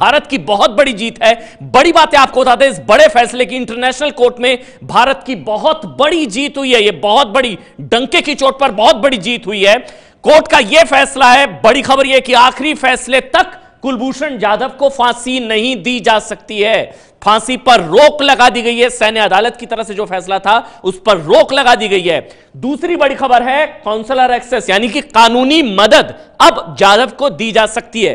भारत की बहुत बड़ी जीत है। बड़ी बात है, आपको बता दें, इस बड़े फैसले की इंटरनेशनल कोर्ट में भारत की बहुत बड़ी जीत हुई है। यह बहुत बड़ी, डंके की चोट पर बहुत बड़ी जीत हुई है। कोर्ट का यह फैसला है, बड़ी खबर यह कि आखिरी फैसले तक कुलभूषण जाधव को फांसी नहीं दी जा सकती है। फांसी पर रोक लगा दी गई है। सैन्य अदालत की तरफ से जो फैसला था उस पर रोक लगा दी गई है। दूसरी बड़ी खबर है, काउंसलर एक्सेस यानी कि कानूनी मदद अब जाधव को दी जा सकती है।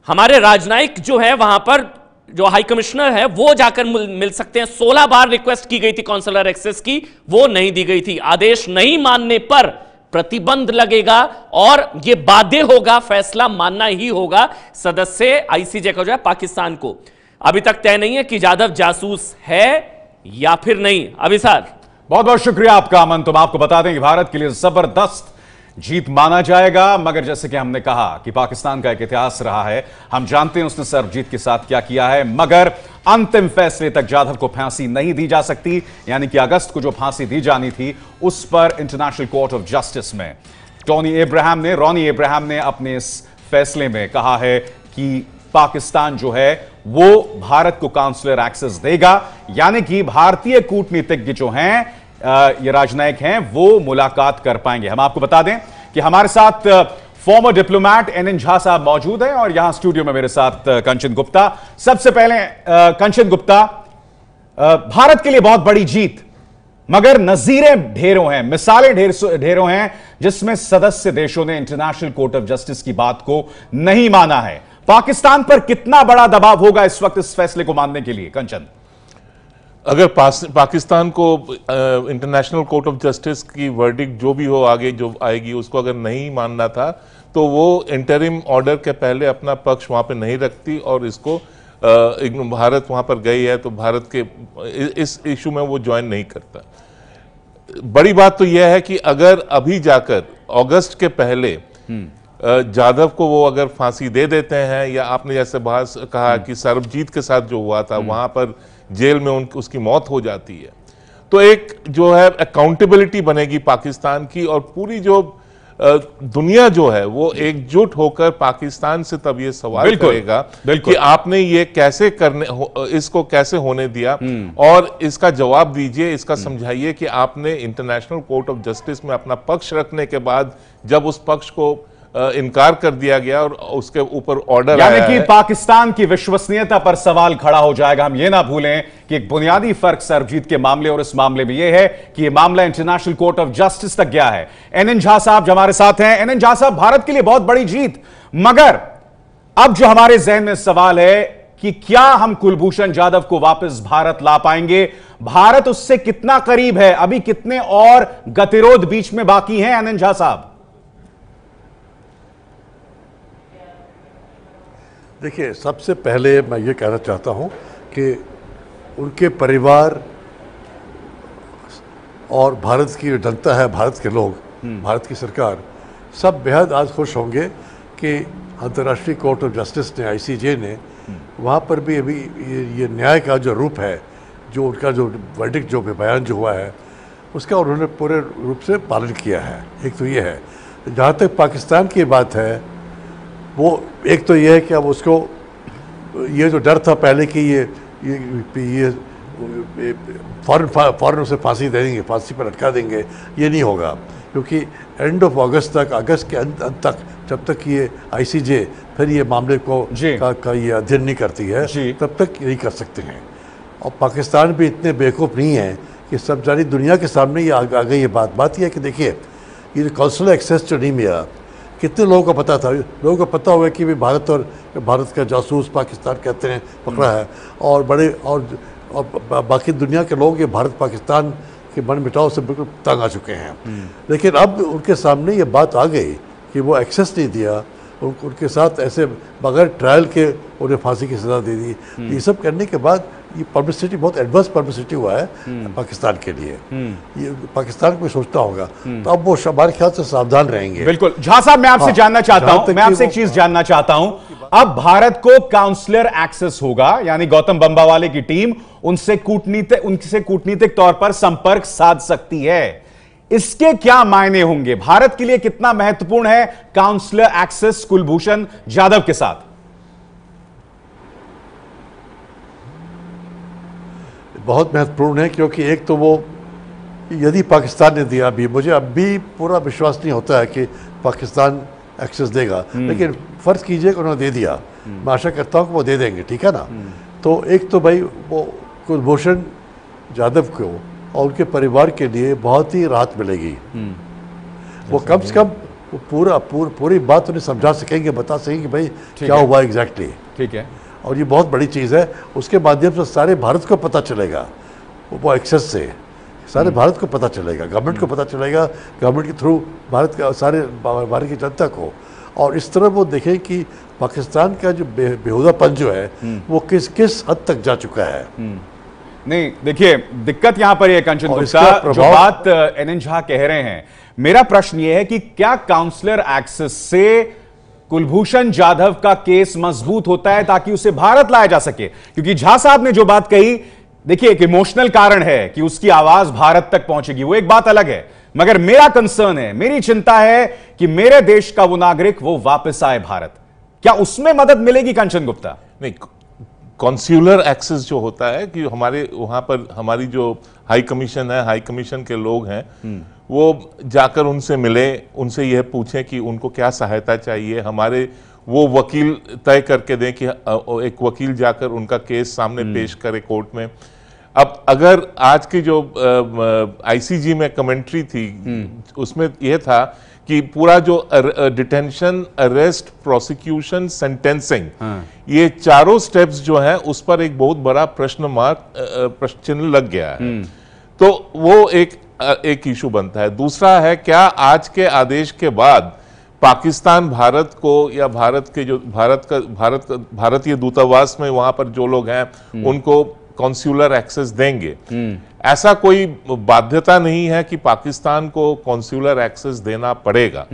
हमारे राजनयिक जो है वहां पर जो हाई कमिश्नर है वो जाकर मिल सकते हैं। 16 बार रिक्वेस्ट की गई थी काउंसलर एक्सेस की, वो नहीं दी गई थी। आदेश नहीं मानने पर प्रतिबंध लगेगा और यह बाध्य होगा, फैसला मानना ही होगा सदस्य आईसीजे का जो है पाकिस्तान को। अभी तक तय नहीं है कि जाधव जासूस है या फिर नहीं। अभी सर बहुत बहुत शुक्रिया आपका अमन। तुम आपको बता दें कि भारत के लिए जबरदस्त जीत माना जाएगा, मगर जैसे कि हमने कहा कि पाकिस्तान का एक इतिहास रहा है, हम जानते हैं उसने सर्वजीत के साथ क्या किया है, मगर अंतिम फैसले तक जाधव को फांसी नहीं दी जा सकती। यानी कि अगस्त को जो फांसी दी जानी थी उस पर इंटरनेशनल कोर्ट ऑफ जस्टिस में रॉनी एब्राहम ने अपने इस फैसले में कहा है कि पाकिस्तान जो है वो भारत को काउंसलर एक्सेस देगा। यानी कि भारतीय कूटनीतिज्ञ जो हैं, ये राजनयिक हैं, वो मुलाकात कर पाएंगे। हम आपको बता दें कि हमारे साथ फॉर्मर डिप्लोमैट एनएन झा साहब मौजूद हैं और यहां स्टूडियो में मेरे साथ कंचन गुप्ता। सबसे पहले कंचन गुप्ता, भारत के लिए बहुत बड़ी जीत, मगर नजीरें ढेरों हैं, मिसालें ढेरों हैं जिसमें सदस्य देशों ने इंटरनेशनल कोर्ट ऑफ जस्टिस की बात को नहीं माना है। पाकिस्तान पर कितना बड़ा दबाव होगा इस वक्त इस फैसले को मानने के लिए? कंचन, अगर पाकिस्तान को इंटरनेशनल कोर्ट ऑफ जस्टिस की वर्डिक्ट जो भी हो आगे जो आएगी उसको अगर नहीं मानना था तो वो इंटरिम ऑर्डर के पहले अपना पक्ष वहां पे नहीं रखती और इसको भारत वहां पर गई है तो भारत के इस इशू में वो ज्वाइन नहीं करता। बड़ी बात तो यह है कि अगर अभी जाकर अगस्त के पहले जाधव को वो अगर फांसी दे देते हैं, या आपने जैसे कहा कि सर्वजीत के साथ जो हुआ था वहां पर जेल में उसकी मौत हो जाती है, तो एक जो है अकाउंटेबिलिटी बनेगी पाकिस्तान की और पूरी जो दुनिया जो है वो एकजुट होकर पाकिस्तान से तब ये सवाल करेगा कि आपने ये कैसे इसको कैसे होने दिया और इसका जवाब दीजिए, इसका समझाइए कि आपने इंटरनेशनल कोर्ट ऑफ जस्टिस में अपना पक्ष रखने के बाद जब उस पक्ष को इनकार कर दिया गया और उसके ऊपर ऑर्डर आया है, यानी कि पाकिस्तान की विश्वसनीयता पर सवाल खड़ा हो जाएगा। हम यह ना भूलें कि एक बुनियादी फर्क सर्वजीत के मामले और इस मामले में यह है कि यह मामला इंटरनेशनल कोर्ट ऑफ जस्टिस तक गया है। एनएन झा साहब जो हमारे साथ हैं, एनएन झा साहब, भारत के लिए बहुत बड़ी जीत, मगर अब जो हमारे जहन में सवाल है कि क्या हम कुलभूषण जाधव को वापस भारत ला पाएंगे? भारत उससे कितना करीब है? अभी कितने और गतिरोध बीच में बाकी हैं एनएन झा साहब? देखिए, सबसे पहले मैं ये कहना चाहता हूँ कि उनके परिवार और भारत की जो जनता है, भारत के लोग, भारत की सरकार, सब बेहद आज खुश होंगे कि अंतर्राष्ट्रीय कोर्ट ऑफ जस्टिस ने, आईसीजे ने, वहाँ पर भी अभी ये न्याय का जो रूप है, जो उनका जो वर्डिक्ट जो बयान जो हुआ है उसका उन्होंने पूरे रूप से पालन किया है। एक तो ये है। जहाँ तक पाकिस्तान की बात है, वो एक तो ये है कि अब उसको ये जो डर था पहले कि ये फौरन उसे फांसी दे देंगे, फांसी पर लटका देंगे, ये नहीं होगा, क्योंकि एंड ऑफ अगस्त तक, अगस्त के अंत तक, जब तक ये आईसीजे फिर ये मामले को का ये अध्ययन नहीं करती है, तब तक नहीं कर सकते हैं। और पाकिस्तान भी इतने बेवकूफ़ नहीं है कि सब जारी दुनिया के सामने ये आ गई। ये बात यह है कि देखिए, ये जो काउंसलर एक्सेस जो नहीं मिला, कितने लोगों को पता था? लोगों को पता होगा कि भी भारत का जासूस पाकिस्तान कहते हैं पकड़ा है, और बड़े और बाकी दुनिया के लोग ये भारत पाकिस्तान के मन मिटाव से बिल्कुल तंग आ चुके हैं। लेकिन अब उनके सामने ये बात आ गई कि वो एक्सेस नहीं दिया, उनके साथ ऐसे बगैर ट्रायल के उन्हें फांसी की सज़ा दे दी। ये सब करने के बाद ये पब्लिसिटी, बहुत एडवर्स पब्लिसिटी हुआ है पाकिस्तान के लिए। ये पाकिस्तान को भी सोचना होगा, तो अब वो हमारे ख्याल से सावधान रहेंगे। बिल्कुल। झा साहब, मैं आपसे जानना चाहता हूं, मैं आपसे एक चीज जानना चाहता हूं। अब भारत को काउंसलर एक्सेस होगा, यानी गौतम बंबावाले की टीम उनसे कूटनीतिक तौर पर संपर्क साध सकती है। इसके क्या मायने होंगे? भारत के लिए कितना महत्वपूर्ण है काउंसलर एक्सेस कुलभूषण जाधव के साथ? बहुत महत्वपूर्ण है, क्योंकि एक तो वो यदि पाकिस्तान ने दिया भी, मुझे अब भी पूरा विश्वास नहीं होता है कि पाकिस्तान एक्सेस देगा, लेकिन फ़र्ज़ कीजिए कि उन्होंने दे दिया, मैं आशा करता हूँ कि वो दे देंगे, ठीक है ना। तो एक तो भाई वो कुलभूषण जाधव को और उनके परिवार के लिए बहुत ही राहत मिलेगी। वो कम से कम पूरी बात उन्हें समझा सकेंगे, बता सकेंगे कि भाई क्या हुआ एग्जैक्टली, ठीक है। और ये बहुत बड़ी चीज़ है, उसके माध्यम से सारे भारत को पता चलेगा, वो एक्सेस से सारे भारत को पता चलेगा, गवर्नमेंट को पता चलेगा, गवर्नमेंट के थ्रू भारत का सारे भारत की जनता को। और इस तरह वो देखें कि पाकिस्तान का जो बेहुदापन जो है वो किस हद तक जा चुका है। नहीं, देखिए दिक्कत यहां पर ये कंचन गुप्ता जो बात एनएन झा कह रहे हैं, मेरा प्रश्न ये है कि क्या काउंसलर एक्सेस से कुलभूषण जाधव का केस मजबूत होता है ताकि उसे भारत लाया जा सके? क्योंकि झा साहब ने जो बात कही, देखिए एक इमोशनल कारण है कि उसकी आवाज भारत तक पहुंचेगी, वो एक बात अलग है, मगर मेरा कंसर्न है, मेरी चिंता है कि मेरे देश का वो नागरिक वो वापस आए भारत, क्या उसमें मदद मिलेगी कंचन गुप्ता? नहीं, कॉन्स्युलर एक्सेस जो होता है कि हमारे वहां पर हमारी जो हाई कमीशन है, हाई कमीशन के लोग हैं, वो जाकर उनसे मिले, उनसे यह पूछें कि उनको क्या सहायता चाहिए, हमारे वो वकील तय करके दें कि एक वकील जाकर उनका केस सामने पेश करे कोर्ट में। अब अगर आज की जो आईसीजी में कमेंट्री थी उसमें यह था कि पूरा जो डिटेंशन, अरेस्ट, प्रोसिक्यूशन, सेंटेंसिंग, ये चारों स्टेप्स जो हैं उस पर एक बहुत बड़ा प्रश्न चिन्ह लग गया है। तो वो एक इशू बनता है। दूसरा है, क्या आज के आदेश के बाद पाकिस्तान भारत को या भारत के जो भारतीय दूतावास में वहां पर जो लोग हैं उनको कॉन्स्युलर एक्सेस देंगे? ऐसा कोई बाध्यता नहीं है कि पाकिस्तान को कॉन्स्युलर एक्सेस देना पड़ेगा।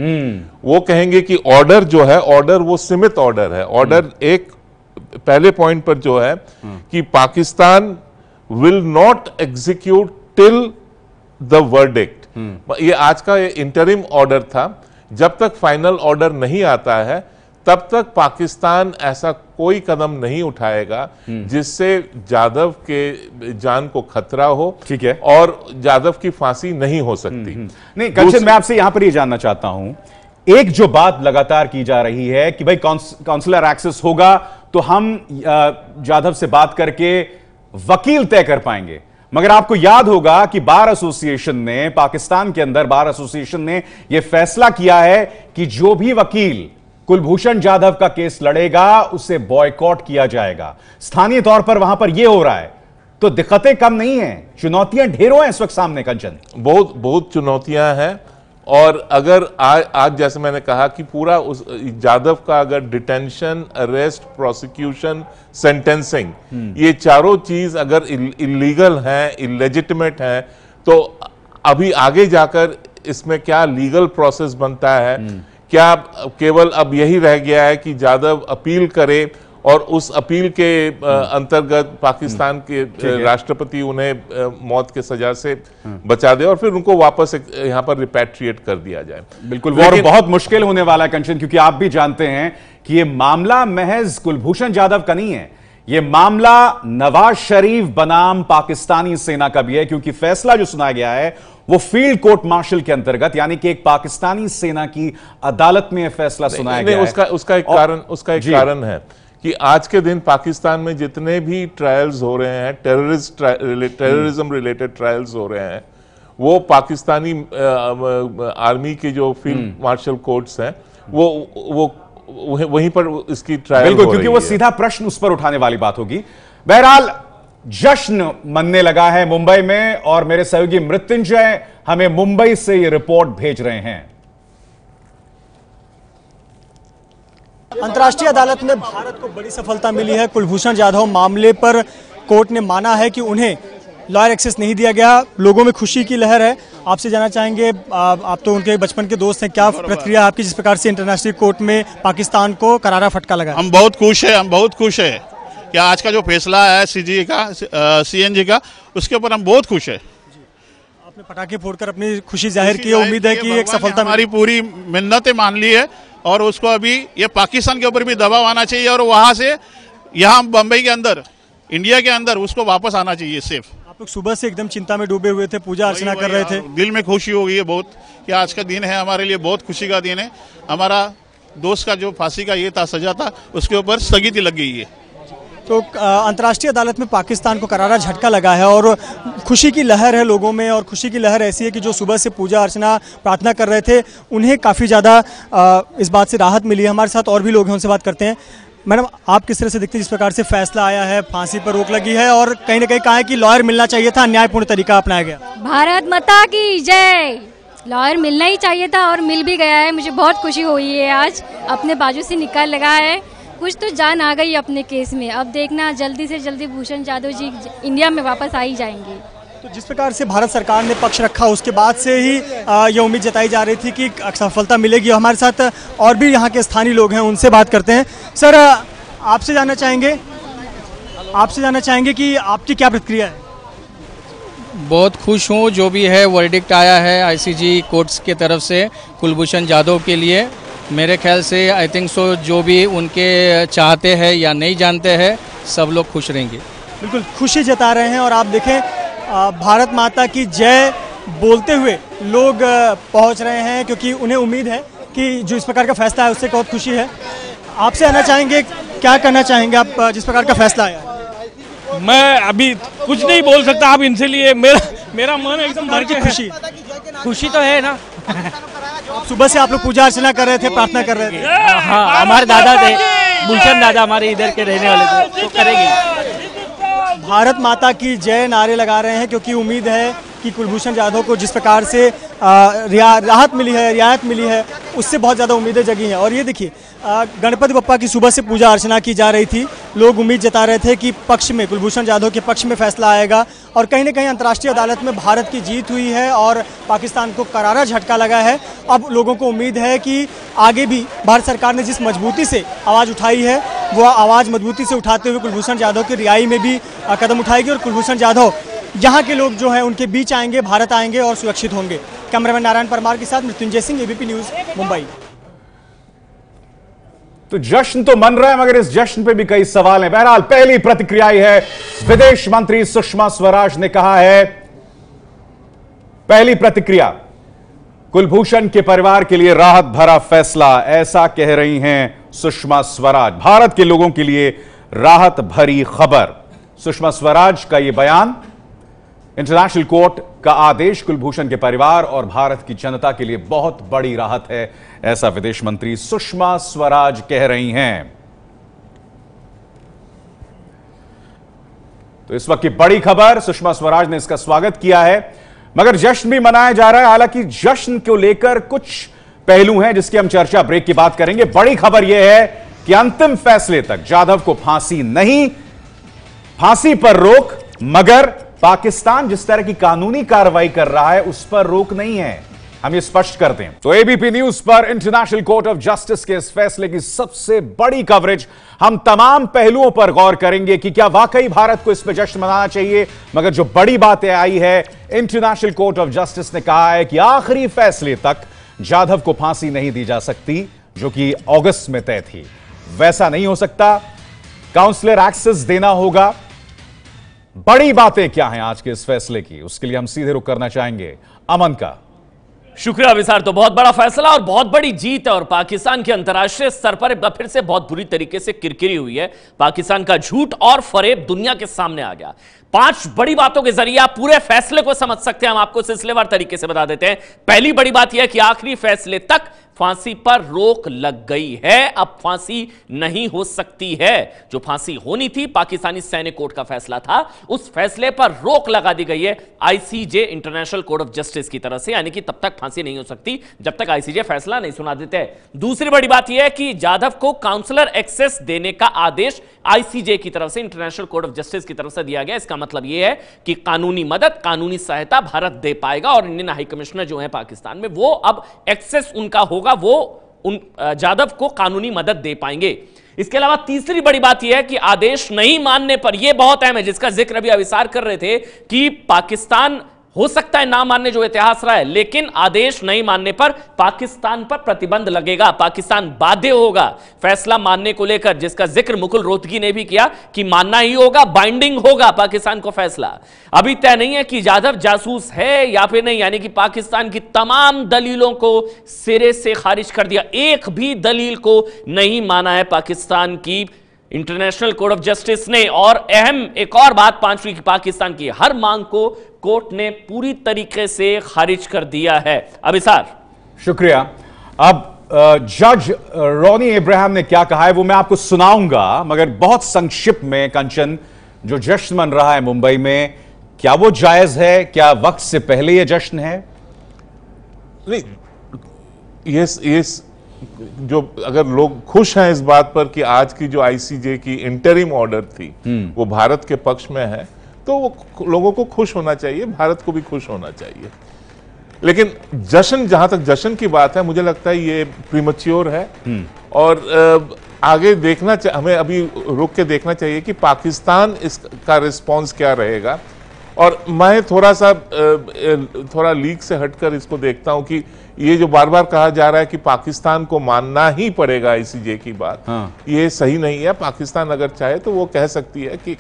वो कहेंगे कि ऑर्डर जो है, ऑर्डर वो सीमित ऑर्डर है। ऑर्डर एक पहले पॉइंट पर जो है कि Pakistan will not execute till the verdict. ये आज का ये इंटरिम ऑर्डर था, जब तक फाइनल ऑर्डर नहीं आता है तब तक पाकिस्तान ऐसा कोई कदम नहीं उठाएगा जिससे जाधव के जान को खतरा हो, ठीक है, और जाधव की फांसी नहीं हो सकती। नहीं कंचन, मैं आपसे यहां पर ये जानना चाहता हूं, एक जो बात लगातार की जा रही है कि भाई काउंसलर एक्सेस होगा तो हम जाधव से बात करके वकील तय कर पाएंगे, मगर आपको याद होगा कि बार एसोसिएशन ने, पाकिस्तान के अंदर बार एसोसिएशन ने यह फैसला किया है कि जो भी वकील कुलभूषण जाधव का केस लड़ेगा उसे बॉयकॉट किया जाएगा। स्थानीय तौर पर वहां पर यह हो रहा है, तो दिक्कतें कम नहीं है, चुनौतियां ढेरों हैं इस वक्त सामने कंचन। बहुत चुनौतियां हैं। और अगर आज जैसे मैंने कहा कि पूरा उस जाधव का अगर डिटेंशन, अरेस्ट, प्रोसिक्यूशन, सेंटेंसिंग, ये चारों चीज अगर इलीगल हैं, इलेजिटिमेट हैं, तो अभी आगे जाकर इसमें क्या लीगल प्रोसेस बनता है? क्या केवल अब यही रह गया है कि जाधव अपील करे और उस अपील के अंतर्गत पाकिस्तान के राष्ट्रपति उन्हें मौत के सजा से बचा दे और फिर उनको वापस यहां पर रिपैट्रिएट कर दिया जाए? बिल्कुल, वो बहुत मुश्किल होने वाला है कंचन, क्योंकि आप भी जानते हैं कि यह मामला महज कुलभूषण जाधव का नहीं है, यह मामला नवाज शरीफ बनाम पाकिस्तानी सेना का भी है, क्योंकि फैसला जो सुनाया गया है वो फील्ड कोर्ट मार्शल के अंतर्गत, यानी कि एक पाकिस्तानी सेना की अदालत में यह फैसला सुनाया गया है। उसका एक कारण है कि आज के दिन पाकिस्तान में जितने भी ट्रायल्स हो रहे हैं, टेररिज्म रिलेटेड ट्रायल्स हो रहे हैं, वो पाकिस्तानी आर्मी के जो फील्ड मार्शल कोर्ट्स हैं वो वहीं पर इसकी ट्रायल बिल्कुल, क्योंकि वो सीधा प्रश्न उस पर उठाने वाली बात होगी। बहरहाल जश्न मनने लगा है मुंबई में, और मेरे सहयोगी मृत्युंजय हमें मुंबई से ये रिपोर्ट भेज रहे हैं। अंतर्राष्ट्रीय अदालत में भारत को बड़ी सफलता मिली है। कुलभूषण जाधव मामले पर कोर्ट ने माना है कि उन्हें लॉयर एक्सेस नहीं दिया गया। लोगों में खुशी की लहर है। आपसे जानना चाहेंगे, आप तो उनके बचपन के दोस्त हैं, क्या प्रतिक्रिया आपकी जिस प्रकार से इंटरनेशनल कोर्ट में पाकिस्तान को करारा फटका लगा? हम बहुत खुश है कि आज का जो फैसला है सीएनजी का, उसके ऊपर हम बहुत खुश है। आपने पटाखे फोड़कर अपनी खुशी जाहिर की, उम्मीद है कि एक सफलता हमारी पूरी मिन्नतें मान ली है और उसको अभी ये पाकिस्तान के ऊपर भी दबाव आना चाहिए और वहां से यहाँ बम्बई के अंदर, इंडिया के अंदर उसको वापस आना चाहिए सेफ। आप लोग सुबह से एकदम चिंता में डूबे हुए थे, पूजा अर्चना कर रहे थे। दिल में खुशी हो गई है बहुत कि आज का दिन है हमारे लिए बहुत खुशी का दिन है। हमारा दोस्त का जो फांसी का ये था, सजा था, उसके ऊपर स्थगिति लग गई है। तो अंतर्राष्ट्रीय अदालत में पाकिस्तान को करारा झटका लगा है और खुशी की लहर है लोगों में। और खुशी की लहर ऐसी है कि जो सुबह से पूजा अर्चना प्रार्थना कर रहे थे उन्हें काफ़ी ज़्यादा इस बात से राहत मिली है। हमारे साथ और भी लोग हैं, उनसे बात करते हैं। मैडम, आप किस तरह से देखते हैं जिस प्रकार से फैसला आया है, फांसी पर रोक लगी है और कहीं ना कहीं कहा है कि लॉयर मिलना चाहिए था, अन्यायपूर्ण तरीका अपनाया गया? भारत माता की जय। लॉयर मिलना ही चाहिए था और मिल भी गया है। मुझे बहुत खुशी हुई है, आज अपने बाजू से निकाल लगा है, कुछ तो जान आ गई अपने केस में। अब देखना जल्दी से जल्दी भूषण जाधव जी इंडिया में वापस आ ही जाएंगे। तो जिस प्रकार से भारत सरकार ने पक्ष रखा उसके बाद से ही ये उम्मीद जताई जा रही थी कि सफलता मिलेगी। हमारे साथ और भी यहाँ के स्थानीय लोग हैं, उनसे बात करते हैं। सर, आपसे जानना चाहेंगे कि आपकी क्या प्रतिक्रिया है? बहुत खुश हूँ, जो भी है वर्डिक्ट आया है आईसीजे कोर्ट्स के तरफ से कुलभूषण जाधव के लिए। मेरे ख्याल से आई थिंक सो जो भी उनके चाहते हैं या नहीं जानते हैं, सब लोग खुश रहेंगे। बिल्कुल खुशी जता रहे हैं। और आप देखें, भारत माता की जय बोलते हुए लोग पहुंच रहे हैं, क्योंकि उन्हें उम्मीद है कि जो इस प्रकार का फैसला है उससे बहुत खुशी है। आपसे आना चाहेंगे, क्या करना चाहेंगे आप जिस प्रकार का फैसला आया? मैं अभी कुछ नहीं बोल सकता आप इनसे लिए, मेरा मन एकदम भर के खुशी तो है ना। सुबह से आप लोग पूजा अर्चना कर रहे थे, प्रार्थना कर रहे थे? हाँ, हमारे दादा थे, भूषण दादा हमारे इधर के रहने वाले थे, तो करेंगे। भारत माता की जय नारे लगा रहे हैं, क्योंकि उम्मीद है कि कुलभूषण जाधव को जिस प्रकार से राहत मिली है, रियायत मिली है, उससे बहुत ज़्यादा उम्मीदें जगी हैं। और ये देखिए, गणपति बप्पा की सुबह से पूजा अर्चना की जा रही थी। लोग उम्मीद जता रहे थे कि पक्ष में, कुलभूषण जाधव के पक्ष में फैसला आएगा। और कहीं ना कहीं अंतर्राष्ट्रीय अदालत में भारत की जीत हुई है और पाकिस्तान को करारा झटका लगा है। अब लोगों को उम्मीद है कि आगे भी भारत सरकार ने जिस मजबूती से आवाज़ उठाई है, वो आवाज़ मजबूती से उठाते हुए कुलभूषण जाधव की रिहाई में भी कदम उठाएगी। और कुलभूषण जाधव यहाँ के लोग जो हैं उनके बीच आएंगे, भारत आएंगे और सुरक्षित होंगे। कैमरामैन नारायण परमार के साथ मृत्युंजय सिंह, एबीपी न्यूज़, मुंबई। तो जश्न तो मन रहा है, मगर इस जश्न पे भी कई सवाल हैं। बहरहाल पहली प्रतिक्रिया है, विदेश मंत्री सुषमा स्वराज ने कहा है, पहली प्रतिक्रिया, कुलभूषण के परिवार के लिए राहत भरा फैसला, ऐसा कह रही हैं सुषमा स्वराज। भारत के लोगों के लिए राहत भरी खबर। सुषमा स्वराज का यह बयान, इंटरनेशनल कोर्ट का आदेश कुलभूषण के परिवार और भारत की जनता के लिए बहुत बड़ी राहत है, ऐसा विदेश मंत्री सुषमा स्वराज कह रही हैं। तो इस वक्त की बड़ी खबर, सुषमा स्वराज ने इसका स्वागत किया है। मगर जश्न भी मनाया जा रहा है। हालांकि जश्न को लेकर कुछ पहलू हैं जिसकी हम चर्चा ब्रेक की बात करेंगे। बड़ी खबर यह है कि अंतिम फैसले तक जाधव को फांसी नहीं, फांसी पर रोक, मगर पाकिस्तान जिस तरह की कानूनी कार्रवाई कर रहा है उस पर रोक नहीं है। हम ये स्पष्ट कर दें तो एबीपी न्यूज पर इंटरनेशनल कोर्ट ऑफ जस्टिस के इस फैसले की सबसे बड़ी कवरेज, हम तमाम पहलुओं पर गौर करेंगे कि क्या वाकई भारत को इस पर जश्न मनाना चाहिए। मगर जो बड़ी बात आई है, इंटरनेशनल कोर्ट ऑफ जस्टिस ने कहा है कि आखिरी फैसले तक जाधव को फांसी नहीं दी जा सकती, जो कि अगस्त में तय थी। वैसा नहीं हो सकता, काउंसलर एक्सेस देना होगा। बड़ी बातें क्या हैं आज के इस फैसले की, उसके लिए हम सीधे रुख करना चाहेंगे अमन का। शुक्रिया विशाल। तो बहुत बड़ा फैसला और बहुत बड़ी जीत है और पाकिस्तान के अंतर्राष्ट्रीय स्तर पर एक बार फिर से बहुत बुरी तरीके से किरकिरी हुई है। पाकिस्तान का झूठ और फरेब दुनिया के सामने आ गया। 5 बड़ी बातों के जरिए आप पूरे फैसले को समझ सकते हैं। हम आपको सिलसिलेवार तरीके से बता देते हैं। पहली बड़ी बात यह है कि आखिरी फैसले तक फांसी पर रोक लग गई है। अब फांसी नहीं हो सकती है। जो फांसी होनी थी, पाकिस्तानी सैन्य कोर्ट का फैसला था, उस फैसले पर रोक लगा दी गई है ICJ, international court of justice की तरफ से। यानी कि तब तक फांसी नहीं हो सकती जब तक आईसीजे फैसला नहीं सुना देते। दूसरी बड़ी बात यह है कि जाधव को काउंसलर एक्सेस देने का आदेश आईसीजे की तरफ से, इंटरनेशनल कोर्ट ऑफ जस्टिस की तरफ से दिया गया। इसका मतलब यह है कि कानूनी मदद, कानूनी सहायता भारत दे पाएगा और इंडियन हाई कमिश्नर जो है पाकिस्तान में, वो अब एक्सेस उनका होगा, वो उन जाधव को कानूनी मदद दे पाएंगे। इसके अलावा तीसरी बड़ी बात यह है कि आदेश नहीं मानने पर, यह बहुत अहम है, जिसका जिक्र अभी अविसार कर रहे थे, कि पाकिस्तान हो सकता है ना मानने जो इतिहास रहा है, लेकिन आदेश नहीं मानने पर पाकिस्तान पर प्रतिबंध लगेगा, पाकिस्तान बाध्य होगा फैसला मानने को लेकर, जिसका जिक्र मुकुल रोहतगी ने भी किया कि मानना ही होगा, बाइंडिंग होगा पाकिस्तान को फैसला। अभी तय नहीं है कि जाधव जासूस है या फिर नहीं, यानी कि पाकिस्तान की तमाम दलीलों को सिरे से खारिज कर दिया, एक भी दलील को नहीं माना है पाकिस्तान की इंटरनेशनल कोर्ट ऑफ जस्टिस ने। और अहम एक और बात पांचवी की, पाकिस्तान की हर मांग को कोर्ट ने पूरी तरीके से खारिज कर दिया है। अभिसार, शुक्रिया। अब जज रॉनी अब्राहम ने क्या कहा है वो मैं आपको सुनाऊंगा, मगर बहुत संक्षिप्त में। कंचन, जो जश्न मन रहा है मुंबई में, क्या वो जायज है? क्या वक्त से पहले ये जश्न है? नहीं, ये जो अगर लोग खुश हैं इस बात पर कि आज की जो आईसीजे की इंटरिम ऑर्डर थी वो भारत के पक्ष में है, तो वो लोगों को खुश होना चाहिए, भारत को भी खुश होना चाहिए। लेकिन जश्न, जहां तक जश्न की बात है, मुझे लगता है ये प्रीमच्योर है और आगे देखना हमें अभी रुक के देखना चाहिए कि पाकिस्तान इसका रिस्पॉन्स क्या रहेगा। और मैं थोड़ा लीक से हटकर इसको देखता हूं कि ये जो बार बार कहा जा रहा है कि पाकिस्तान को मानना ही पड़ेगा आईसीजे की बात, ये सही नहीं है। पाकिस्तान अगर चाहे तो वो कह सकती है कि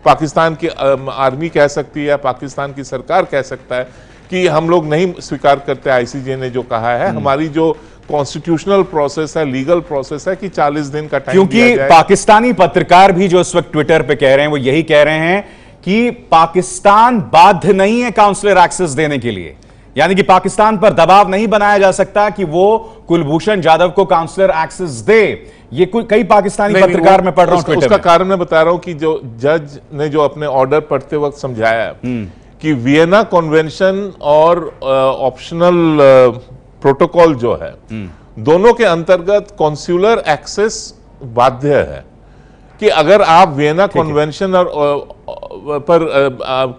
पाकिस्तान की आर्मी कह सकती है, पाकिस्तान की सरकार कह सकता है कि हम लोग नहीं स्वीकार करते आईसीजे ने जो कहा है। हमारी जो कॉन्स्टिट्यूशनल प्रोसेस है, लीगल प्रोसेस है कि 40 दिन का टाइम दिया जाए। क्योंकि पाकिस्तानी पत्रकार भी जो इस वक्त ट्विटर पे कह रहे हैं वो यही कह रहे हैं कि पाकिस्तान बाध्य नहीं है काउंसलर एक्सेस देने के लिए, यानी कि पाकिस्तान पर दबाव नहीं बनाया जा सकता कि वो कुलभूषण जाधव को काउंसलर एक्सेस दे। ये कई पाकिस्तानी पत्रकार में पढ़ रहा हूं ट्विटर उसका कारण मैं बता रहा हूं कि जो जज ने जो अपने ऑर्डर पढ़ते वक्त समझाया कि वियना कन्वेंशन और ऑप्शनल प्रोटोकॉल जो है, दोनों के अंतर्गत कॉन्सुलर एक्सेस बाध्य है। कि अगर आप वियना कन्वेंशन पर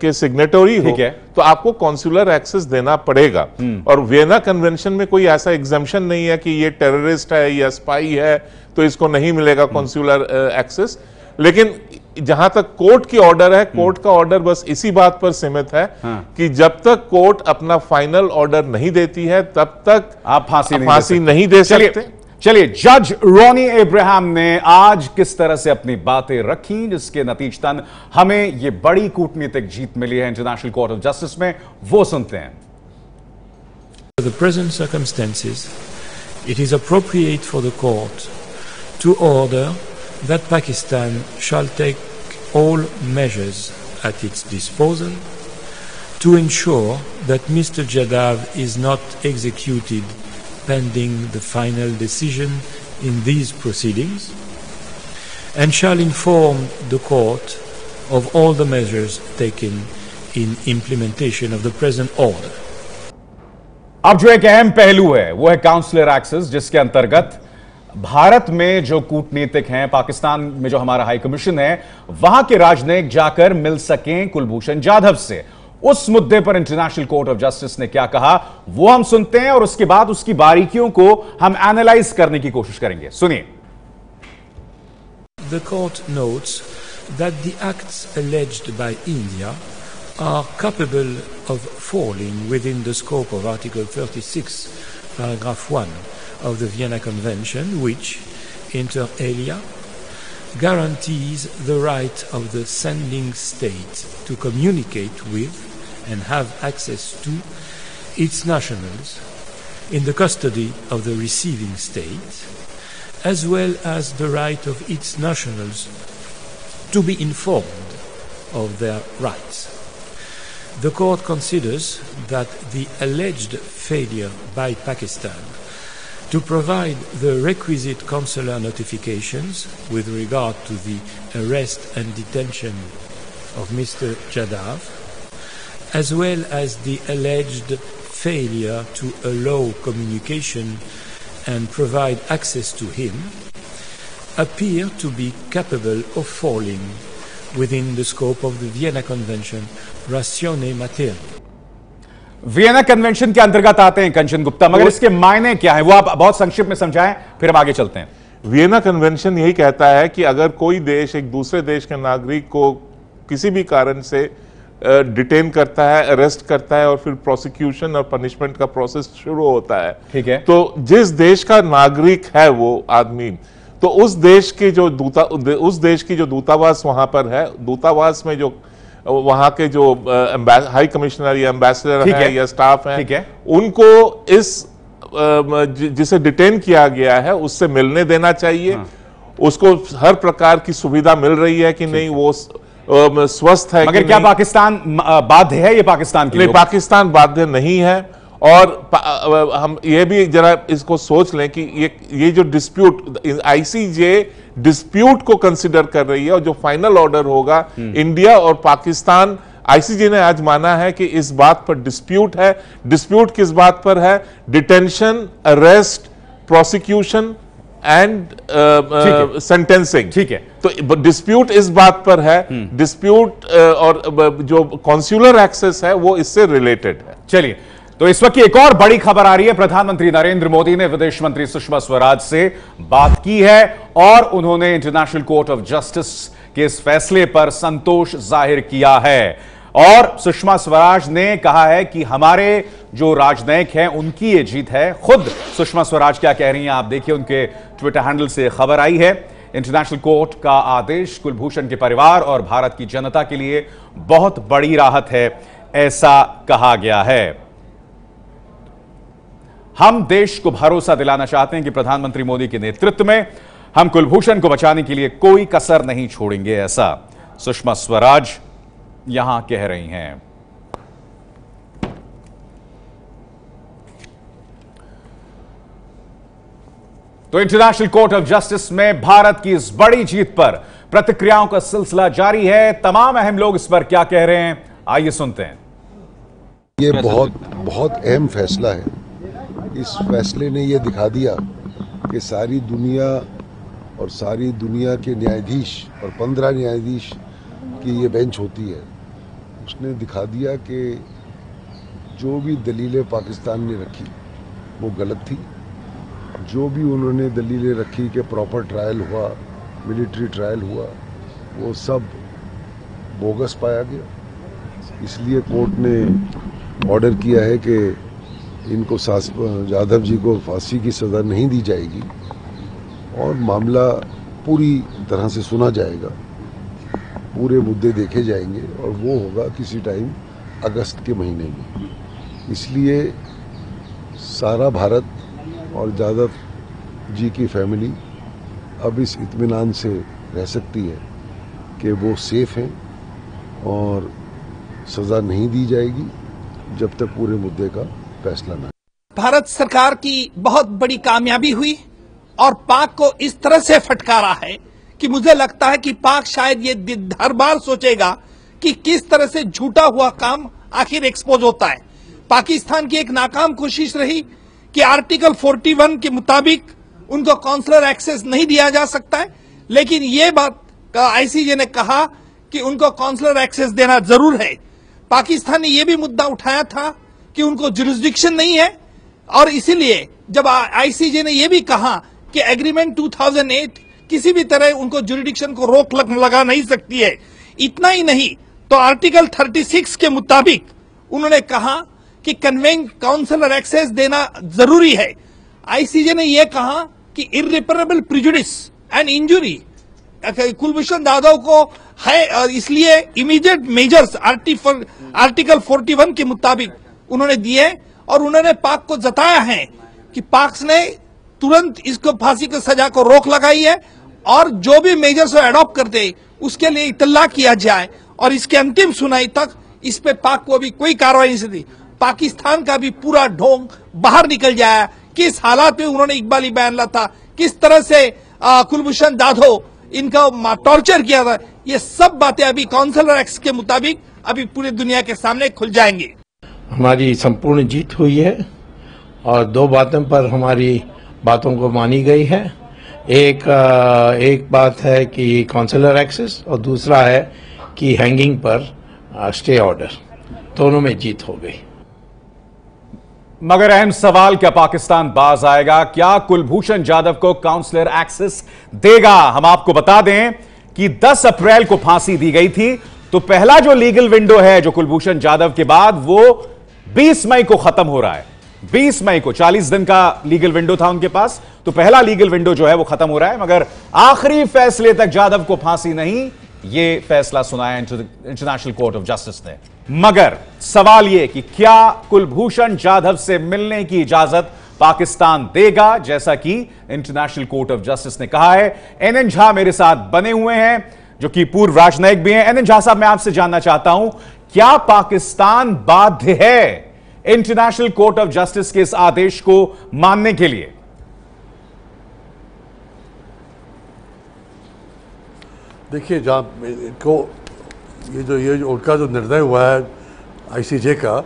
के सिग्नेटरी हो तो आपको कॉन्सुलर एक्सेस देना पड़ेगा। और वियना कन्वेंशन में कोई ऐसा एग्जम्पशन नहीं है कि ये टेररिस्ट है या स्पाई है तो इसको नहीं मिलेगा कॉन्सुलर एक्सेस। लेकिन जहां तक कोर्ट की ऑर्डर है, कोर्ट का ऑर्डर बस इसी बात पर सीमित है कि जब तक कोर्ट अपना फाइनल ऑर्डर नहीं देती है तब तक आप फांसी नहीं दे सकते। चलिए, जज रॉनी अब्राहम ने आज किस तरह से अपनी बातें रखी, जिसके नतीजतन हमें ये बड़ी कूटनीतिक जीत मिली है इंटरनेशनल कोर्ट ऑफ जस्टिस में, वो सुनते हैं। The present circumstances, it is appropriate for the court to order that Pakistan shall take all measures at its disposal to ensure that Mr. Jadhav is not executed pending the final decision in these proceedings, and shall inform the court of all the measures taken in implementation of the present order. अब जो एक अहम पहलू है वो है counsellor access, जिसके अंतर्गत भारत में जो कूटनीतिक हैं, पाकिस्तान में जो हमारा हाई कमीशन है, वहां के राजनयिक जाकर मिल सकें कुलभूषण जाधव से। उस मुद्दे पर इंटरनेशनल कोर्ट ऑफ जस्टिस ने क्या कहा वो हम सुनते हैं और उसके बाद उसकी बारीकियों को हम एनालाइज करने की कोशिश करेंगे। सुनिए। The court notes that the acts alleged by India are capable of falling within the scope of Article 36, paragraph 1 of the Vienna Convention, which, inter alia, guarantees the right of the sending state to communicate with and have access to its nationals in the custody of the receiving state, as well as the right of its nationals to be informed of their rights. The court considers that the alleged failure by Pakistan to provide the requisite consular notifications with regard to the arrest and detention of Mr. Jadhav, as well as the alleged failure to allow communication and provide access to him, appear to be capable of falling within the scope of the Vienna Convention ratione materia. Vienna convention के अंतर्गत आते हैं कंचन गुप्ता, मगर इसके मायने क्या है वो आप बहुत संक्षिप्त में समझाएं, फिर हम आगे चलते हैं। वियना कन्वेंशन यही कहता है कि अगर कोई देश एक दूसरे देश के नागरिक को किसी भी कारण से डिटेन करता है, अरेस्ट करता है और फिर प्रोसिक्यूशन और पनिशमेंट का प्रोसेस शुरू होता है। ठीक है। तो जिस देश का नागरिक है वो आदमी, तो उस देश की जो दूतावास वहां पर है, दूतावास में जो वहां के जो हाई कमिश्नर या एम्बेसडर है या स्टाफ है, उनको इस जिसे डिटेन किया गया है उससे मिलने देना चाहिए। उसको हर प्रकार की सुविधा मिल रही है कि नहीं, वो स्वस्थ है। मगर क्या पाकिस्तान बाध्य है? ये पाकिस्तान के लिए पाकिस्तान बाध्य नहीं है। और हम ये भी जरा इसको सोच लें कि ये जो डिस्प्यूट, आईसीजे डिस्प्यूट को कंसिडर कर रही है और जो फाइनल ऑर्डर होगा, इंडिया और पाकिस्तान, आईसीजे ने आज माना है कि इस बात पर डिस्प्यूट है। डिस्प्यूट किस बात पर है? Detention, arrest, prosecution and sentencing. ठीक है। तो डिस्प्यूट इस बात पर है, डिस्प्यूट और जो कॉन्स्युलर एक्सेस है वो इससे रिलेटेड है। चलिए, तो इस वक्त की एक और बड़ी खबर आ रही है। प्रधानमंत्री नरेंद्र मोदी ने विदेश मंत्री सुषमा स्वराज से बात की है और उन्होंने इंटरनेशनल कोर्ट ऑफ जस्टिस के इस फैसले पर संतोष जाहिर किया है। और सुषमा स्वराज ने कहा है कि हमारे जो राजनयिक हैं उनकी ये जीत है। खुद सुषमा स्वराज क्या कह रही हैं आप देखिए, उनके ट्विटर हैंडल से खबर आई है। इंटरनेशनल कोर्ट का आदेश कुलभूषण के परिवार और भारत की जनता के लिए बहुत बड़ी राहत है, ऐसा कहा गया है। हम देश को भरोसा दिलाना चाहते हैं कि प्रधानमंत्री मोदी के नेतृत्व में हम कुलभूषण को बचाने के लिए कोई कसर नहीं छोड़ेंगे, ऐसा सुषमा स्वराज यहां कह रही हैं। तो इंटरनेशनल कोर्ट ऑफ जस्टिस में भारत की इस बड़ी जीत पर प्रतिक्रियाओं का सिलसिला जारी है। तमाम अहम लोग इस पर क्या कह रहे हैं, आइए सुनते हैं। ये बहुत अहम फैसला है। इस फैसले ने यह दिखा दिया कि सारी दुनिया के न्यायाधीश और 15 न्यायाधीश की ये बेंच होती है, उसने दिखा दिया कि जो भी दलीलें पाकिस्तान ने रखी वो गलत थी। जो भी उन्होंने दलीलें रखी कि प्रॉपर ट्रायल हुआ, मिलिट्री ट्रायल हुआ, वो सब बोगस पाया गया। इसलिए कोर्ट ने ऑर्डर किया है कि इनको जाधव जी को फांसी की सज़ा नहीं दी जाएगी और मामला पूरी तरह से सुना जाएगा, पूरे मुद्दे देखे जाएंगे और वो होगा किसी टाइम अगस्त के महीने में। इसलिए सारा भारत और जाधव जी की फैमिली अब इस इत्मीनान से रह सकती है कि वो सेफ हैं और सज़ा नहीं दी जाएगी जब तक पूरे मुद्दे का फैसला न। भारत सरकार की बहुत बड़ी कामयाबी हुई और पाक को इस तरह से फटकारा है कि मुझे लगता है कि पाक शायद ये हर बार सोचेगा कि किस तरह से झूठा हुआ काम आखिर एक्सपोज होता है। पाकिस्तान की एक नाकाम कोशिश रही कि आर्टिकल 41 के मुताबिक उनको काउंसलर एक्सेस नहीं दिया जा सकता है, लेकिन ये बात आईसीजे ने कहा कि उनको काउंसलर एक्सेस देना जरूर है। पाकिस्तान ने यह भी मुद्दा उठाया था कि उनको जुरिस्डिक्शन नहीं है और इसीलिए जब आईसीजे ने यह भी कहा कि एग्रीमेंट 2008 किसी भी तरह उनको जुरिडिक्शन को रोक लगा नहीं सकती है। इतना ही नहीं तो आर्टिकल 36 के मुताबिक उन्होंने कहा कि कन्वेइंग काउंसलर एक्सेस देना जरूरी है। आईसीजे ने यह कहा कि irreparable prejudice and injury Kulbhushan Jadhav को है और इसलिए इमीडिएट मेजर्स आर्टिकल 41 के मुताबिक उन्होंने दिए और उन्होंने पाक को जताया है कि पाक ने तुरंत इसको फांसी की सजा को रोक लगाई है और जो भी मेजर्स एडॉप्ट करते उसके लिए इतला किया जाए और इसके अंतिम सुनाई तक इस पे पाक को भी कोई कार्रवाई नहीं थी। पाकिस्तान का भी पूरा ढोंग बाहर निकल जाए। किस हालात में उन्होंने इकबाली बयान ला था, किस तरह से कुलभूषण जाधव इनका टॉर्चर किया था, ये सब बातें अभी काउंसलर एक्ट के मुताबिक अभी पूरी दुनिया के सामने खुल जाएंगी। हमारी संपूर्ण जीत हुई है और दो बातों पर हमारी बातों को मानी गई है। एक बात है कि काउंसलर एक्सेस और दूसरा है कि हैंगिंग पर स्टे ऑर्डर, दोनों में जीत हो गई। मगर अहम सवाल, क्या पाकिस्तान बाज आएगा? क्या कुलभूषण जाधव को काउंसलर एक्सेस देगा? हम आपको बता दें कि 10 अप्रैल को फांसी दी गई थी। तो पहला जो लीगल विंडो है जो कुलभूषण जाधव के बाद, वो 20 मई को खत्म हो रहा है। 20 मई को 40 दिन का लीगल विंडो था उनके पास, तो पहला लीगल विंडो जो है वो खत्म हो रहा है। मगर आखिरी फैसले तक जाधव को फांसी नहीं, यह फैसला सुनाया इंटरनेशनल कोर्ट ऑफ जस्टिस ने। मगर सवाल यह कि क्या कुलभूषण जाधव से मिलने की इजाजत पाकिस्तान देगा, जैसा कि इंटरनेशनल कोर्ट ऑफ जस्टिस ने कहा है। एनएन झा मेरे साथ बने हुए हैं, जो कि पूर्व राजनयिक भी हैं। एनएन झा साहब, मैं आपसे जानना चाहता हूं, क्या पाकिस्तान बाध्य है इंटरनेशनल कोर्ट ऑफ जस्टिस के इस आदेश को मानने के लिए? देखिए, जहां इनको ये जो उनका जो निर्णय हुआ है आईसीजे का,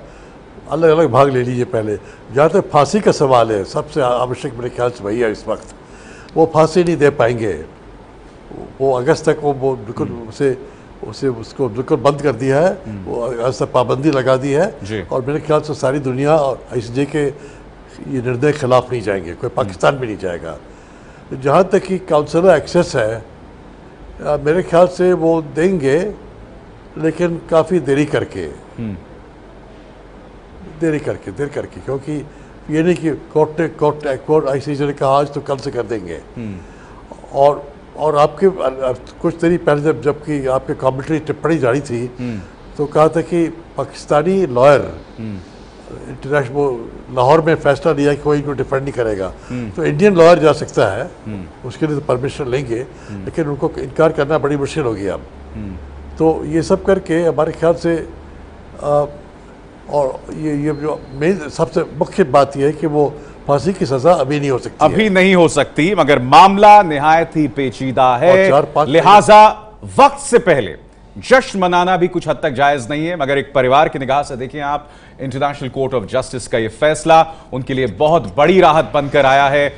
अलग अलग भाग ले लीजिए। पहले जहाँ तक फांसी का सवाल है, सबसे आवश्यक मेरे ख्याल से वही है इस वक्त। वो फांसी नहीं दे पाएंगे, वो अगस्त तक वो बिल्कुल उसको बिल्कुल बंद कर दिया है, वो अगस्त तक पाबंदी लगा दी है। और मेरे ख्याल से सारी दुनिया और आईसीजे के ये निर्णय के खिलाफ नहीं जाएंगे, कोई पाकिस्तान भी नहीं जाएगा। जहाँ तक कि काउंसलर एक्सेस है, मेरे ख्याल से वो देंगे, लेकिन काफ़ी देरी करके, क्योंकि ये नहीं कि कोर्ट आईसीजे ने कहा आज तो कल से कर देंगे। और आपके कुछ देरी पहले जबकि आपके कमेंट्री टिप्पणी जारी थी, तो कहा था कि पाकिस्तानी लॉयर इंटरनेशनल लाहौर में फैसला लिया कि कोई इनको डिफेंड नहीं करेगा, तो इंडियन लॉयर जा सकता है, उसके लिए तो परमिशन लेंगे, लेकिन उनको इनकार करना बड़ी मुश्किल होगी अब। तो ये सब करके हमारे ख्याल से और ये जो मेन सबसे मुख्य बात यह है कि वो फांसी की सजा अभी नहीं हो सकती, अभी नहीं हो सकती। मगर मामला निहायत ही पेचीदा है, लिहाजा वक्त से पहले जश्न मनाना भी कुछ हद तक जायज नहीं है। मगर एक परिवार की निगाह से देखिए आप, इंटरनेशनल कोर्ट ऑफ जस्टिस का यह फैसला उनके लिए बहुत बड़ी राहत बनकर आया है,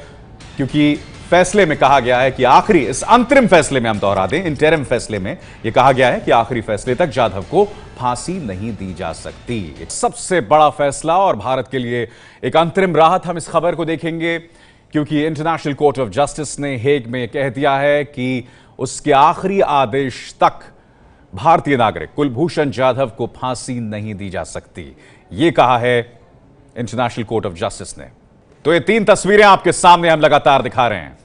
क्योंकि फैसले में कहा गया है कि आखिरी, इस अंतरिम फैसले में हम दोहरा दें, इंटरिम फैसले में यह कहा गया है कि आखिरी फैसले तक जाधव को फांसी नहीं दी जा सकती। एक सबसे बड़ा फैसला और भारत के लिए एक अंतरिम राहत। हम इस खबर को देखेंगे क्योंकि इंटरनेशनल कोर्ट ऑफ जस्टिस ने हेग में कह दिया है कि उसके आखिरी आदेश तक भारतीय नागरिक कुलभूषण जाधव को फांसी नहीं दी जा सकती। यह कहा है इंटरनेशनल कोर्ट ऑफ जस्टिस ने। तो ये 3 तस्वीरें आपके सामने हम लगातार दिखा रहे हैं।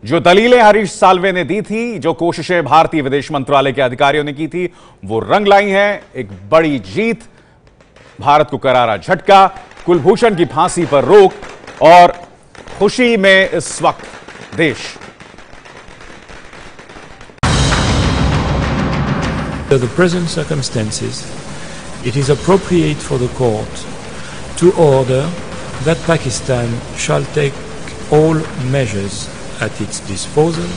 जो दलीलें हरीश साल्वे ने दी थी, जो कोशिशें भारतीय विदेश मंत्रालय के अधिकारियों ने की थी, वो रंग लाई हैं। एक बड़ी जीत, भारत को करारा झटका, कुलभूषण की फांसी पर रोक और खुशी में इस वक्त देश। Under the present circumstances, it is appropriate for the court to order that Pakistan shall take all measures at its disposal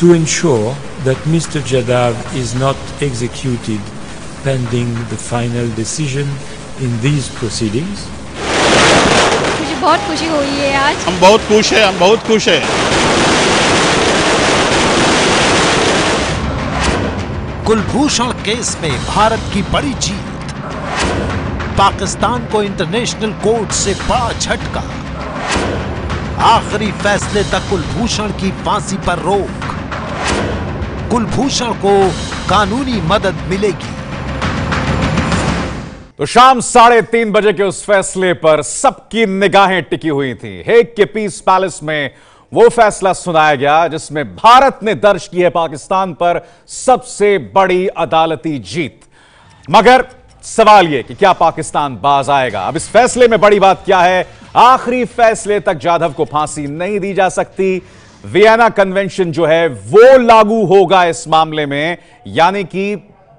to ensure that Mr. Jadhav is not executed pending the final decision in these proceedings. मुझे बहुत खुशी हुई है आज। हम बहुत खुश हैं। कुलभूषण केस में भारत की बड़ी जीत, पाकिस्तान को इंटरनेशनल कोर्ट से बड़ा झटका, आखिरी फैसले तक कुलभूषण की फांसी पर रोक, कुलभूषण को कानूनी मदद मिलेगी। तो शाम 3:30 बजे के उस फैसले पर सबकी निगाहें टिकी हुई थी। हेग के पीस पैलेस में वो फैसला सुनाया गया जिसमें भारत ने दर्ज की है पाकिस्तान पर सबसे बड़ी अदालती जीत। मगर सवाल यह कि क्या पाकिस्तान बाज आएगा? अब इस फैसले में बड़ी बात क्या है? आखिरी फैसले तक जाधव को फांसी नहीं दी जा सकती। वियना कन्वेंशन जो है वो लागू होगा इस मामले में, यानी कि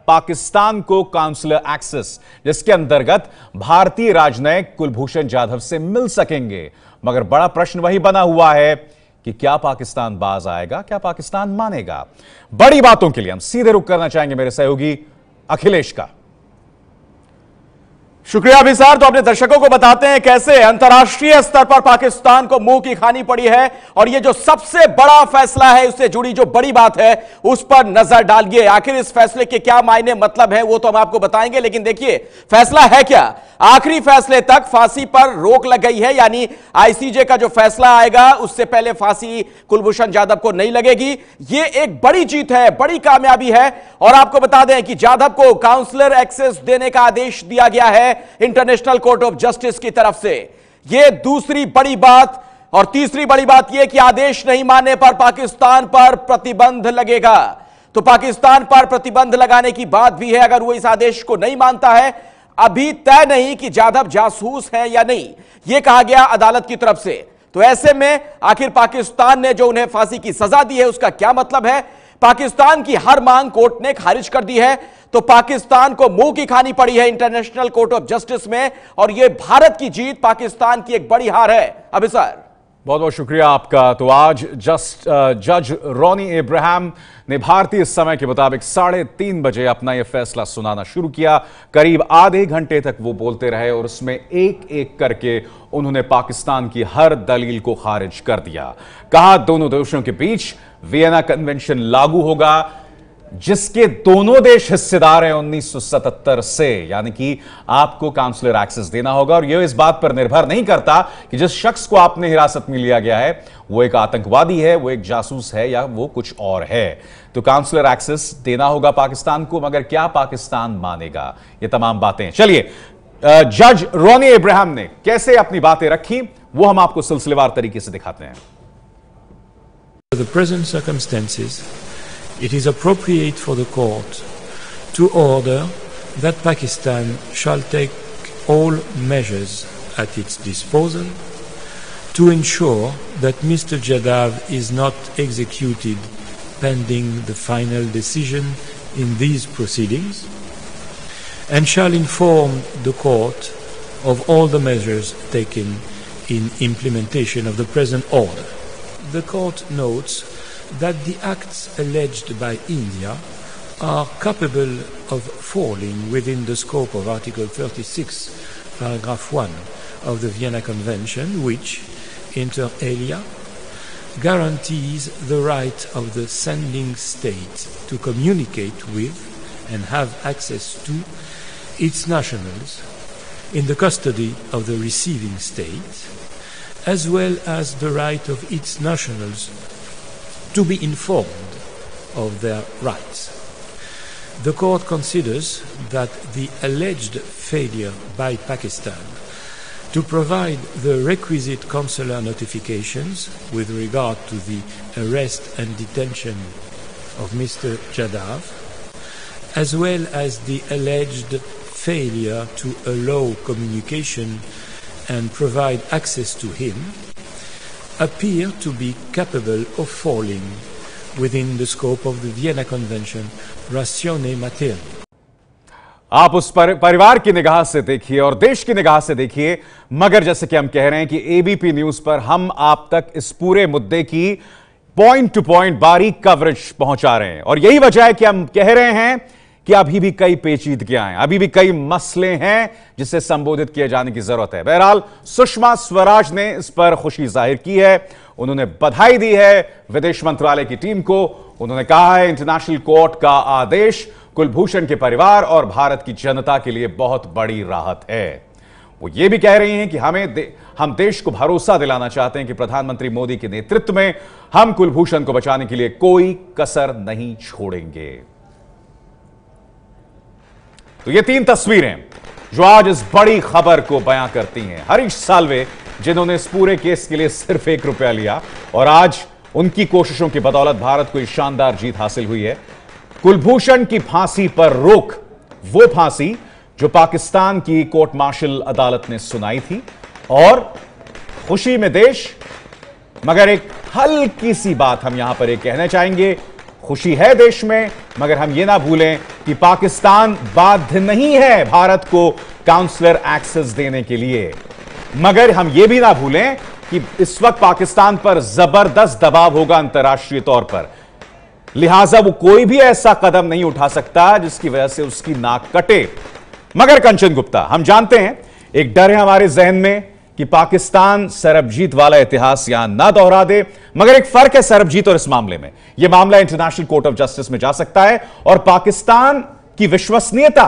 पाकिस्तान को काउंसलर एक्सेस, जिसके अंतर्गत भारतीय राजनयिक कुलभूषण जाधव से मिल सकेंगे। मगर बड़ा प्रश्न वही बना हुआ है कि क्या पाकिस्तान बाज आएगा, क्या पाकिस्तान मानेगा? बड़ी बातों के लिए हम सीधे रुख करना चाहेंगे मेरे सहयोगी अखिलेश का। शुक्रिया अभिसार। तो अपने दर्शकों को बताते हैं कैसे अंतर्राष्ट्रीय स्तर पर पाकिस्तान को मुंह की खानी पड़ी है और ये जो सबसे बड़ा फैसला है उससे जुड़ी जो बड़ी बात है उस पर नजर डालिए। आखिर इस फैसले के क्या मायने मतलब है वो तो हम आपको बताएंगे, लेकिन देखिए फैसला है क्या। आखिरी फैसले तक फांसी पर रोक लग गई है, यानी आईसीजे का जो फैसला आएगा उससे पहले फांसी कुलभूषण जाधव को नहीं लगेगी। ये एक बड़ी जीत है, बड़ी कामयाबी है। और आपको बता दें कि जाधव को काउंसलर एक्सेस देने का आदेश दिया गया है इंटरनेशनल कोर्ट ऑफ जस्टिस की तरफ से। यह दूसरी बड़ी बात। और तीसरी बड़ी बात यह कि आदेश नहीं मानने पर पाकिस्तान पर प्रतिबंध लगेगा। तो पाकिस्तान पर प्रतिबंध लगाने की बात भी है अगर वो इस आदेश को नहीं मानता है। अभी तय नहीं कि जाधव जासूस है या नहीं, यह कहा गया अदालत की तरफ से। तो ऐसे में आखिर पाकिस्तान ने जो उन्हें फांसी की सजा दी है उसका क्या मतलब है। पाकिस्तान की हर मांग कोर्ट ने खारिज कर दी है, तो पाकिस्तान को मुंह की खानी पड़ी है इंटरनेशनल कोर्ट ऑफ जस्टिस में। और यह भारत की जीत, पाकिस्तान की एक बड़ी हार है। अभिसार, बहुत बहुत शुक्रिया आपका। तो आज जज रॉनी एब्राहम ने भारतीय समय के मुताबिक 3:30 बजे अपना यह फैसला सुनाना शुरू किया। करीब आधे घंटे तक वो बोलते रहे और उसमें एक एक करके उन्होंने पाकिस्तान की हर दलील को खारिज कर दिया। कहा दोनों देशों के बीच वियना कन्वेंशन लागू होगा जिसके दोनों देश हिस्सेदार हैं 1977 से, यानी कि आपको काउंसलर एक्सेस देना होगा। और यह इस बात पर निर्भर नहीं करता कि जिस शख्स को आपने हिरासत में लिया गया है वो एक आतंकवादी है, वो एक जासूस है या वो कुछ और है। तो काउंसलर एक्सेस देना होगा पाकिस्तान को, मगर क्या पाकिस्तान मानेगा, ये तमाम बातें। चलिए जज रॉनी एब्राहम ने कैसे अपनी बातें रखी वो हम आपको सिलसिलेवार तरीके से दिखाते हैं। The present circumstances, it is appropriate for the court to order that Pakistan shall take all measures at its disposal to ensure that Mr. Jadhav is not executed pending the final decision in these proceedings, and shall inform the court of all the measures taken in implementation of the present order. The court notes that the acts alleged by India are capable of falling within the scope of Article 36, paragraph 1 of the Vienna Convention, which, inter alia, guarantees the right of the sending state to communicate with and have access to its nationals in the custody of the receiving state, as well as the right of its nationals to be informed of their rights. The court considers that the alleged failure by Pakistan to provide the requisite consular notifications with regard to the arrest and detention of Mr. Jadhav, as well as the alleged failure to allow communication and provide access to him, appear to be capable of falling within the scope of the Vienna Convention ratione materiae. आप उस परिवार की निगाह से देखिए और देश की निगाह से देखिए, मगर जैसे कि हम कह रहे हैं कि एबीपी न्यूज पर हम आप तक इस पूरे मुद्दे की पॉइंट टू पॉइंट बारीक कवरेज पहुंचा रहे हैं। और यही वजह है कि हम कह रहे हैं कि अभी भी कई पेचीदगियां हैं, अभी भी कई मसले हैं जिसे संबोधित किए जाने की जरूरत है। बहरहाल सुषमा स्वराज ने इस पर खुशी जाहिर की है, उन्होंने बधाई दी है विदेश मंत्रालय की टीम को। उन्होंने कहा है इंटरनेशनल कोर्ट का आदेश कुलभूषण के परिवार और भारत की जनता के लिए बहुत बड़ी राहत है। वो ये भी कह रही हैं कि हम देश को भरोसा दिलाना चाहते हैं कि प्रधानमंत्री मोदी के नेतृत्व में हम कुलभूषण को बचाने के लिए कोई कसर नहीं छोड़ेंगे। तो ये 3 तस्वीरें जो आज इस बड़ी खबर को बयां करती हैं। हरीश साल्वे जिन्होंने इस पूरे केस के लिए सिर्फ ₹1 लिया और आज उनकी कोशिशों की बदौलत भारत को एक शानदार जीत हासिल हुई है। कुलभूषण की फांसी पर रोक, वो फांसी जो पाकिस्तान की कोर्ट मार्शल अदालत ने सुनाई थी। और खुशी में देश, मगर एक हल्की सी बात हम यहां पर एक कहना चाहेंगे, खुशी है देश में, मगर हम ये ना भूलें कि पाकिस्तान बाध्य नहीं है भारत को काउंसलर एक्सेस देने के लिए। मगर हम ये भी ना भूलें कि इस वक्त पाकिस्तान पर जबरदस्त दबाव होगा अंतर्राष्ट्रीय तौर पर, लिहाजा वो कोई भी ऐसा कदम नहीं उठा सकता जिसकी वजह से उसकी नाक कटे। मगर कंचन गुप्ता, हम जानते हैं एक डर है हमारे जहन में कि पाकिस्तान सरबजीत वाला इतिहास यहां ना दोहरा दे, मगर एक फर्क है सरबजीत और इस मामले में। यह मामला इंटरनेशनल कोर्ट ऑफ जस्टिस में जा सकता है और पाकिस्तान की विश्वसनीयता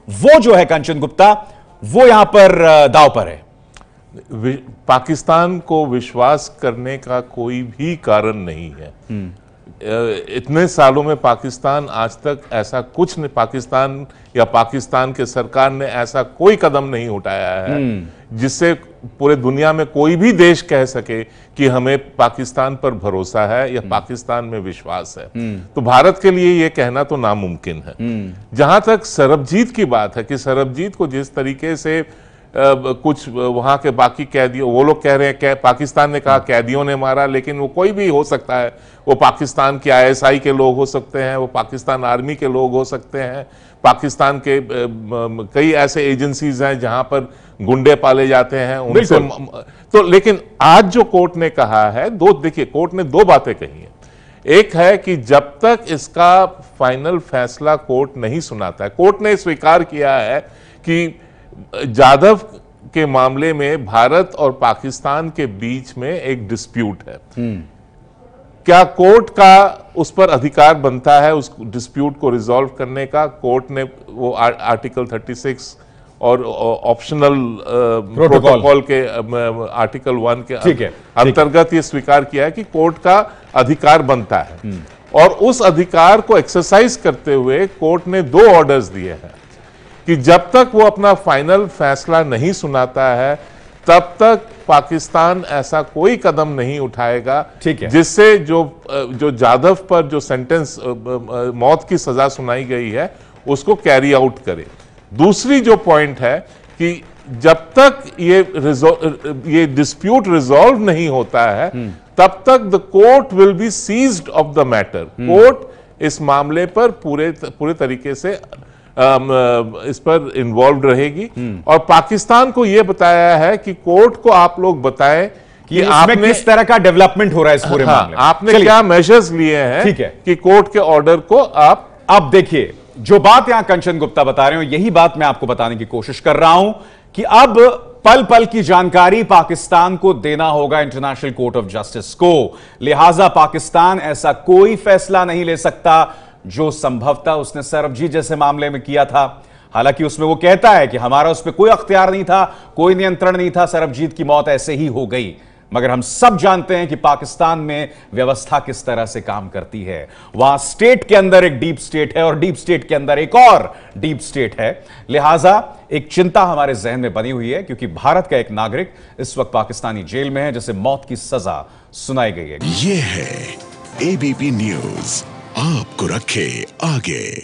वो जो है कंचन गुप्ता, वो यहां पर दांव पर है। पाकिस्तान को विश्वास करने का कोई भी कारण नहीं है। इतने सालों में पाकिस्तान आज तक ऐसा कुछ नहीं, पाकिस्तान या पाकिस्तान के सरकार ने ऐसा कोई कदम नहीं उठाया है जिससे पूरे दुनिया में कोई भी देश कह सके कि हमें पाकिस्तान पर भरोसा है या पाकिस्तान में विश्वास है। तो भारत के लिए यह कहना तो नामुमकिन है। जहां तक सरबजीत की बात है कि सरबजीत को जिस तरीके से कुछ वहां के बाकी कैदियों, वो लोग कह रहे हैं पाकिस्तान ने कहा कैदियों ने मारा, लेकिन वो कोई भी हो सकता है। वो पाकिस्तान के ISI के लोग हो सकते हैं, वो पाकिस्तान आर्मी के लोग हो सकते हैं, पाकिस्तान के कई ऐसे एजेंसीज हैं जहां पर गुंडे पाले जाते हैं उनसे। तो लेकिन आज जो कोर्ट ने कहा है, देखिए कोर्ट ने दो बातें कही हैं। एक है कि जब तक इसका फाइनल फैसला कोर्ट नहीं सुनाता है, कोर्ट ने स्वीकार किया है कि जाधव के मामले में भारत और पाकिस्तान के बीच में एक डिस्प्यूट है। क्या कोर्ट का उस पर अधिकार बनता है उस डिस्प्यूट को रिजॉल्व करने का? कोर्ट ने वो आर्टिकल 36 और ऑप्शनल प्रोटोकॉल के आर्टिकल 1 के अंतर्गत ये स्वीकार किया है कि कोर्ट का अधिकार बनता है। और उस अधिकार को एक्सरसाइज करते हुए कोर्ट ने 2 ऑर्डर्स दिए हैं कि जब तक वो अपना फाइनल फैसला नहीं सुनाता है तब तक पाकिस्तान ऐसा कोई कदम नहीं उठाएगा जिससे जो जाधव पर जो सेंटेंस मौत की सजा सुनाई गई है उसको कैरी आउट करे। दूसरी जो पॉइंट है कि जब तक ये डिस्प्यूट रिजॉल्व नहीं होता है तब तक the court will be seized of the matter. Court इस मामले पर पूरे तरीके से इस पर इन्वॉल्व रहेगी और पाकिस्तान को यह बताया है कि कोर्ट को आप लोग बताएं कि आपने किस तरह का डेवलपमेंट हो रहा है इस पूरे मामले में, आपने क्या मेजर्स लिए हैं। ठीक है कि कोर्ट के ऑर्डर को आप अब देखिए, जो बात यहां कंचन गुप्ता बता रहे हो यही बात मैं आपको बताने की कोशिश कर रहा हूं कि अब पल पल की जानकारी पाकिस्तान को देना होगा इंटरनेशनल कोर्ट ऑफ जस्टिस को। लिहाजा पाकिस्तान ऐसा कोई फैसला नहीं ले सकता जो संभवतः उसने सरबजीत जैसे मामले में किया था। हालांकि उसमें वो कहता है कि हमारा उस पर कोई अख्तियार नहीं था, कोई नियंत्रण नहीं था, सरबजीत की मौत ऐसे ही हो गई। मगर हम सब जानते हैं कि पाकिस्तान में व्यवस्था किस तरह से काम करती है। वहां स्टेट के अंदर एक डीप स्टेट है और डीप स्टेट के अंदर एक और डीप स्टेट है। लिहाजा एक चिंता हमारे जहन में बनी हुई है क्योंकि भारत का एक नागरिक इस वक्त पाकिस्तानी जेल में है जिसे मौत की सजा सुनाई गई है। यह है ABP न्यूज, आपको रखे आगे।